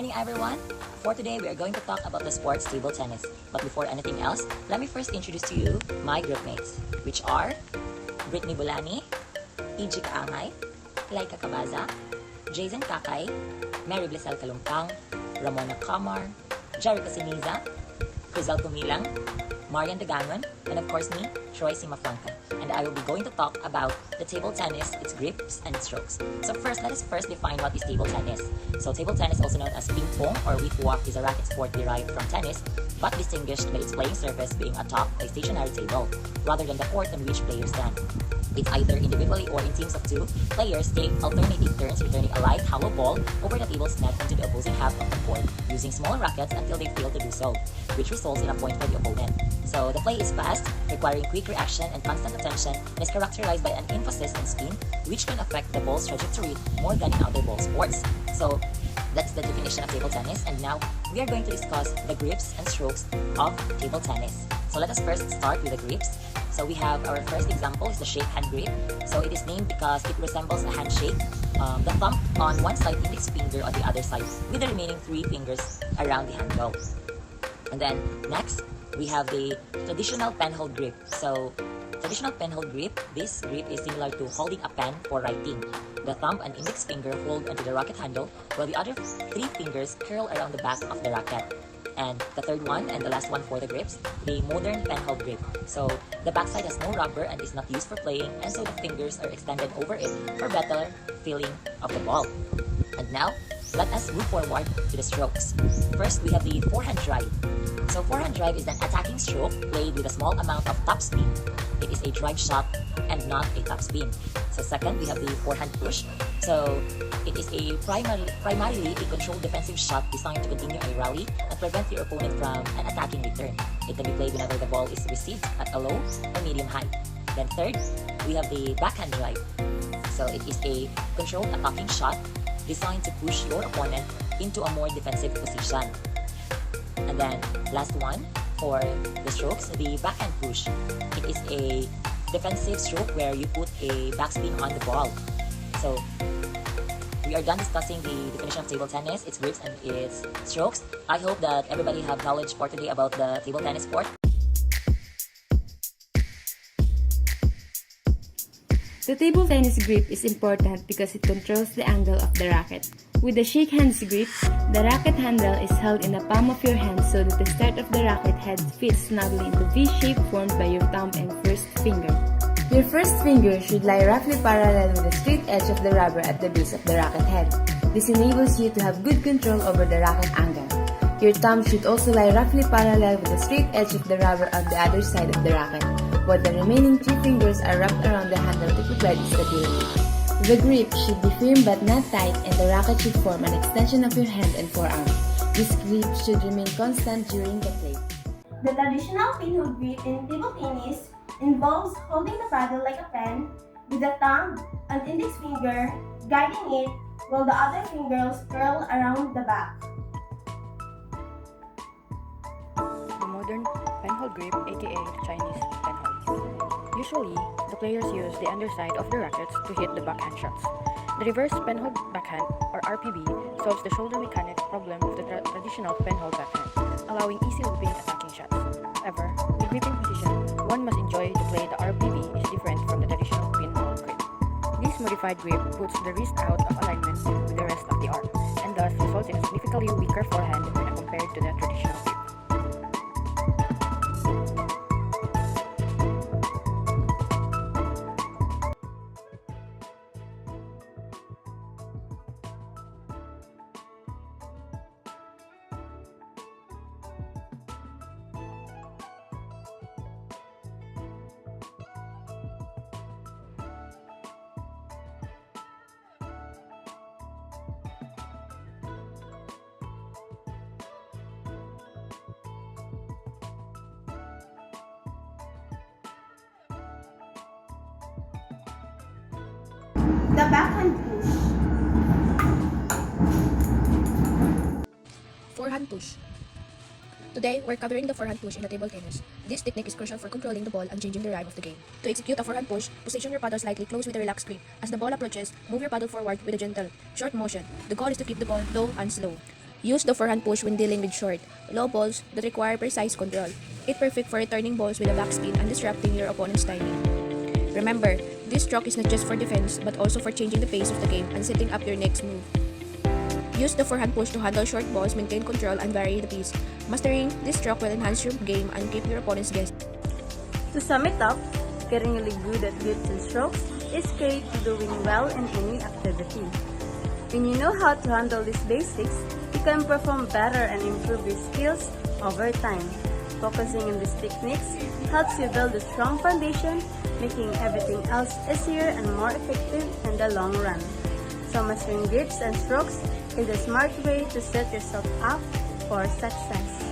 morning, everyone. For today, we are going to talk about the sports table tennis. But before anything else, let me first introduce to you my group mates, which are Brittany Bulani, E.G. Kaangay, Laika Cabaza, Jason Kakay, Mary Blisel Kalumpang, Ramona Kamar, Jerica Siniza, Crizel Kumilang, Marian Deganon, and of course me, Troy Simafranca. And I will be going to talk about the table tennis, its grips, and its strokes. So first, let us first define what is table tennis. So table tennis, also known as ping pong or wiffwalk, is a racket sport derived from tennis, but distinguished by its playing surface being atop a stationary table, rather than the court on which players stand. It's either individually or in teams of two. Players take alternating turns returning a light, hollow ball over the table's net into the opposing half of the court, using small rackets until they fail to do so, which results in a point for the opponent. So the play is fast, requiring quick reaction and constant attention, and is characterized by an emphasis on spin, which can affect the ball's trajectory more than in other ball sports. So that's the definition of table tennis, and now we are going to discuss the grips and strokes of table tennis. So let us first start with the grips. So we have our first example is the shake hand grip. So it is named because it resembles a handshake. The thumb on one side, index finger on the other side, with the remaining three fingers around the handle. And then next, we have the traditional penhold grip. So traditional penhold grip, this grip is similar to holding a pen for writing. The thumb and index finger hold onto the racket handle, while the other three fingers curl around the back of the racket. And the third one and the last one for the grips, the modern penhold grip. So the backside has no rubber and is not used for playing, and so the fingers are extended over it for better feeling of the ball. And now, let us move forward to the strokes. First, we have the forehand drive. So forehand drive is an attacking stroke played with a small amount of topspin. It is a drive shot and not a topspin. So second, we have the forehand push. So it is a primarily a controlled defensive shot designed to continue a rally and prevent your opponent from an attacking return. It can be played whenever the ball is received at a low or medium height. Then third, we have the backhand drive. So it is a controlled attacking shot designed to push your opponent into a more defensive position. And then last one for the strokes, the backhand push. It is a defensive stroke where you put a backspin on the ball. So we are done discussing the definition of table tennis, its grips and its strokes. I hope that everybody have knowledge for today about the table tennis sport. The table tennis grip is important because it controls the angle of the racket. With the shake hands grip, the racket handle is held in the palm of your hand so that the start of the racket head fits snugly into the V-shape formed by your thumb and first finger. Your first finger should lie roughly parallel with the straight edge of the rubber at the base of the racket head. This enables you to have good control over the racket angle. Your thumb should also lie roughly parallel with the straight edge of the rubber on the other side of the racket, while the remaining three fingers are wrapped around the handle to provide stability. The grip should be firm but not tight, and the racket should form an extension of your hand and forearm. This grip should remain constant during the play. The traditional pinhold grip in table tennis involves holding the paddle like a pen, with the thumb and index finger guiding it while the other fingers curl around the back. The modern penhold grip, aka Chinese penhold. Usually, the players use the underside of the rackets to hit the backhand shots. The reverse penhold backhand, or RPB, solves the shoulder mechanics problem of the traditional penhold backhand, allowing easy looping attacking shots. However, with gripping position, one must enjoy to play the RPB is different from the traditional pinhold grip. This modified grip puts the wrist out of alignment with the rest of the arm, and thus results in a significantly weaker forehand when compared to the traditional grip. The backhand push. Forehand push. Today, we're covering the forehand push in the table tennis. This technique is crucial for controlling the ball and changing the rhythm of the game. To execute a forehand push, position your paddle slightly close with a relaxed grip. As the ball approaches, move your paddle forward with a gentle, short motion. The goal is to keep the ball low and slow. Use the forehand push when dealing with short, low balls that require precise control. It's perfect for returning balls with a backspin and disrupting your opponent's timing. Remember, this stroke is not just for defense but also for changing the pace of the game and setting up your next move. Use the forehand push to handle short balls, maintain control, and vary the pace. Mastering this stroke will enhance your game and keep your opponents guessing. To sum it up, getting really good at grips and strokes is key to doing well in any activity. When you know how to handle these basics, you can perform better and improve your skills over time. Focusing on these techniques helps you build a strong foundation, making everything else easier and more effective in the long run. So mastering grips and strokes is a smart way to set yourself up for success.